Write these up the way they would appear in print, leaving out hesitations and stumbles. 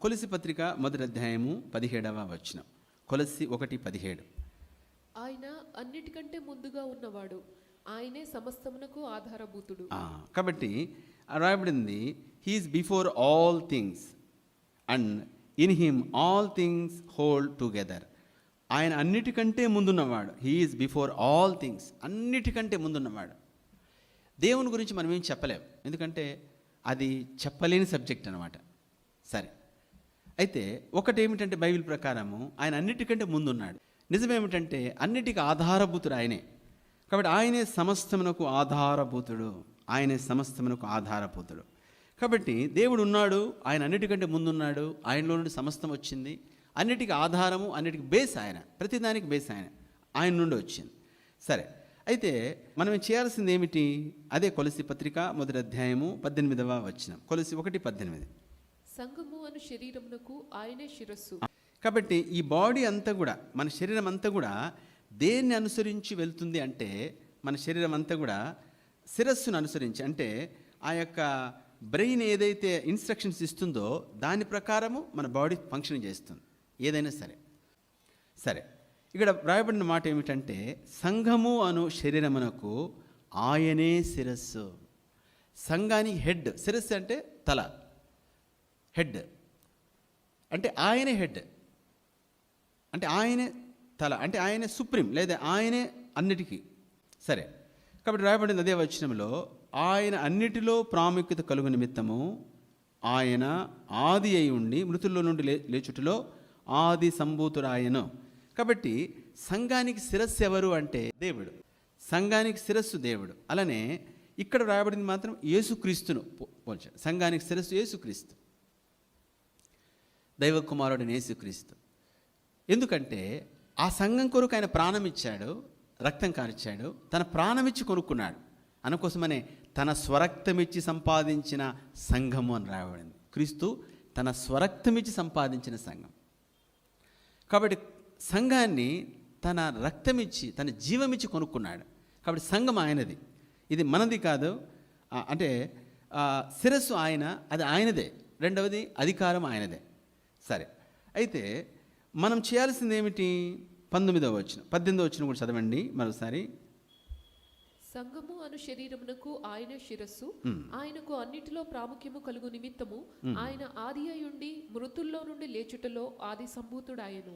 కొలస్సీ పత్రిక మొదటి అధ్యాయము 17వ వచనం. కొలస్సీ 1:17. ఆయన అన్నిటికంటే ముందుగా ఉన్నవాడు, ఆయనే సమస్తమునకు ఆధారభూతుడు. కాబట్టి రాయబడింది, he is before all things and in him all things hold together. ఆయన అన్నిటికంటే ముందున్నవాడు. హీఈస్ బిఫోర్ ఆల్ థింగ్స్, అన్నిటికంటే ముందున్నవాడు. దేవుని గురించి మనం ఏం చెప్పలేం, ఎందుకంటే అది చెప్పలేని సబ్జెక్ట్ అనమాట. సరే, అయితే ఒకటి ఏమిటంటే బైబిల్ ప్రకారము ఆయన అన్నిటికంటే ముందున్నాడు. నిజమేమిటంటే అన్నిటికీ ఆధారభూతుడు ఆయనే. కాబట్టి ఆయనే సమస్తమునకు ఆధారభూతుడు. ఆయనే సమస్తమునకు ఆధారభూతుడు. కాబట్టి దేవుడు ఉన్నాడు, ఆయన అన్నిటికంటే ముందున్నాడు, ఆయనలో నుండి సమస్తం వచ్చింది. అన్నిటికీ ఆధారము, అన్నిటికీ బేస్ ఆయన, ప్రతిదానికి బేస్ ఆయన నుండి వచ్చింది. సరే, అయితే మనం చేయాల్సింది ఏమిటి? అదే కొలస్సీ పత్రిక మొదటి అధ్యాయము 18వ వచనం. కొలస్సీ 1:18. సంఘము అను శరీరమునకు ఆయనే శిరస్సు. కాబట్టి ఈ బాడీ అంతా కూడా, మన శరీరం అంతా కూడా దేన్ని అనుసరించి వెళ్తుంది అంటే, మన శరీరం అంతా కూడా శిరస్సును అనుసరించి, అంటే ఆ యొక్క బ్రెయిన్ ఏదైతే ఇన్స్ట్రక్షన్స్ ఇస్తుందో దాని ప్రకారము మన బాడీ ఫంక్షన్ చేస్తుంది, ఏదైనా సరే. సరే, ఇక్కడ వ్రాయబడిన మాట ఏమిటంటే, సంఘము అను శరీరమునకు ఆయనే శిరస్సు. సంఘానికి హెడ్. శిరస్సు అంటే తల, హెడ్ అంటే ఆయనే హెడ్, అంటే ఆయనే తల, అంటే ఆయనే సుప్రీం, లేదా ఆయనే అన్నిటికీ. సరే, కాబట్టి రాయబడింది అదే వచనంలో, ఆయన అన్నిటిలో ప్రాముఖ్యత కలుగు నిమిత్తము ఆయన ఆది అయి ఉండి మృతుల్లో నుండి లేచుటలో ఆది సంభూతుడాయను. కాబట్టి సంఘానికి శిరస్సు ఎవరు అంటే దేవుడు. సంఘానికి శిరస్సు దేవుడు. అలానే ఇక్కడ రాయబడింది మాత్రం యేసుక్రీస్తును పోల్చాడు. సంఘానికి శిరస్సు యేసుక్రీస్తు, దైవ కుమారుడైన యేసుక్రీస్తు. ఎందుకంటే ఆ సంఘం కొరకు ఆయన ప్రాణం ఇచ్చాడు, రక్తం కార్చాడు, తన ప్రాణం ఇచ్చి కొనుక్కున్నాడు. అందుకోసమనే తన స్వరక్తమిచ్చి సంపాదించిన సంఘము అని రాయబడింది. క్రీస్తు తన స్వరక్తమిచ్చి సంపాదించిన సంఘం. కాబట్టి సంఘాన్ని తన రక్తమిచ్చి, తన జీవమిచ్చి కొనుక్కున్నాడు. కాబట్టి సంఘం ఆయనది, ఇది మనది కాదు. అంటే శిరస్సు ఆయన, అది ఆయనదే. రెండవది అధికారం ఆయనదే. సరే, అయితే మనం చేయాల్సింది ఏమిటి? 19వ వచనం, 18వ వచనం కూడా చదవండి మరోసారి. సంఘము అను శరీరమునకు ఆయనే శిరస్సు, ఆయనకు అన్నిటిలో ప్రాముఖ్యము కలుగు నిమిత్తము ఆయన ఆది అయి ఉండి మృతుల్లో నుండి లేచుటలో ఆది సంభూతుడాయను.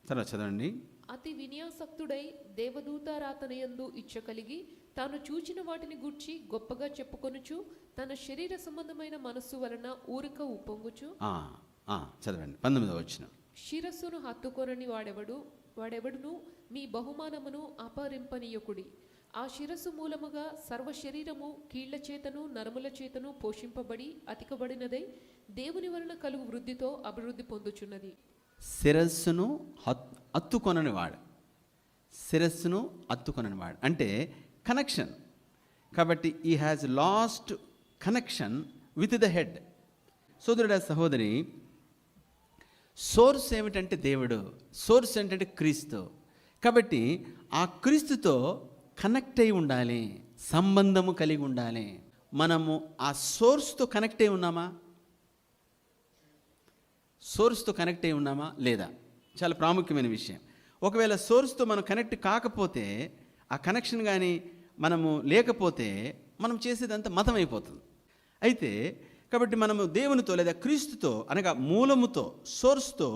తర్వాత చదవండి. అతి విన్యాసక్తుడై దేవదూతారాధనయందు ఇచ్చ కలిగి తాను చూచిన వాటిని గూర్చి గొప్పగా చెప్పుకొనుచు తన శరీర సంబంధమైన మనస్సు వలన ఊరిక ఉప్పొంగుచు. చదవండి 19వ వచనం. శిరస్సును హత్తుకొనని వాడెవడును మీ బహుమానమును అపహరింపనీయకుడి. ఆ శిరస్సు మూలముగా సర్వ శరీరము కీళ్ల చేతను నరముల చేతను పోషింపబడి అతికబడినదై దేవుని వలన కలుగు వృద్ధితో అభివృద్ధి పొందుచున్నది. శిరస్సును అత్తుకొనని వాడు, శిరస్సును అత్తుకొనని వాడు అంటే కనెక్షన్. కాబట్టి ఈ has last connection with the head. సోదరుడా, సహోదరి, సోర్స్ ఏమిటంటే దేవుడు, సోర్స్ ఏంటంటే క్రీస్తు. కాబట్టి ఆ క్రీస్తుతో కనెక్ట్ అయి ఉండాలి, సంబంధము కలిగి ఉండాలి. మనము ఆ సోర్స్తో కనెక్ట్ అయి ఉన్నామా? సోర్స్తో కనెక్ట్ అయి ఉన్నామా లేదా? చాలా ప్రాముఖ్యమైన విషయం. ఒకవేళ సోర్స్తో మనం కనెక్ట్ కాకపోతే, ఆ కనెక్షన్ కానీ మనము లేకపోతే, మనం చేసేదంతా మతం అయిపోతుంది. అయితే కాబట్టి మనము దేవునితో లేదా క్రీస్తుతో, అనగా మూలముతో, సోర్స్తో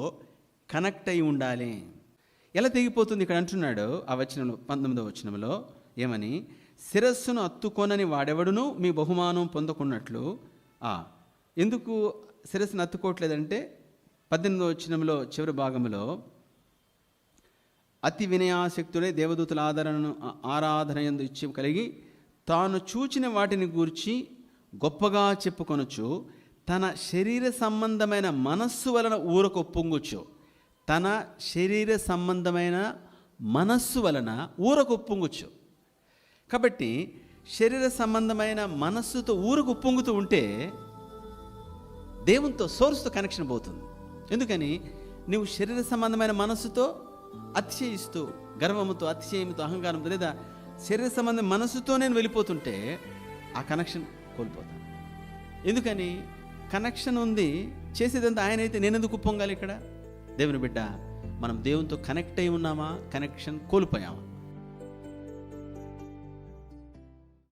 కనెక్ట్ అయి ఉండాలి. ఎలా తెగిపోతుంది? ఇక్కడ అంటున్నాడు ఆ వచనంలో, 19వ వచనంలో ఏమని? శిరస్సును అత్తుకొనని వాడెవడును మీ బహుమానం పొందకున్నట్లు. ఎందుకు శిరస్సును అత్తుకోవట్లేదంటే 18వ వచనంలో చివరి భాగంలో, అతి వినయాసక్తుడే దేవదూతుల ఆరాధనయందు ఇచ్చి కలిగి తాను చూచిన వాటిని గూర్చి గొప్పగా చెప్పుకొనొచ్చు తన శరీర సంబంధమైన మనస్సు వలన ఊరకు ఒప్పొంగుచు. తన శరీర సంబంధమైన మనస్సు వలన ఊరకు ఒప్పొంగుచు. కాబట్టి శరీర సంబంధమైన మనస్సుతో ఊరకు ఒప్పొంగుతూ ఉంటే దేవునితో, సోర్స్తో కనెక్షన్ పోతుంది. ఎందుకని? నువ్వు శరీర సంబంధమైన మనస్సుతో అతిశయిస్తూ, గర్వముతో, అతిశయముతో, అహంకారంతో, లేదా శరీర సంబంధం మనస్సుతో నేను వెళ్ళిపోతుంటే ఆ కనెక్షన్ కోల్పోతాను. ఎందుకని? కనెక్షన్ ఉంది చేసేదంతా ఆయన అయితే నేనెందుకు ఉప్పొంగాలి ఇక్కడ? దేవుని బిడ్డ, మనం దేవునితో కనెక్ట్ అయి ఉన్నామా, కనెక్షన్ కోల్పోయామా?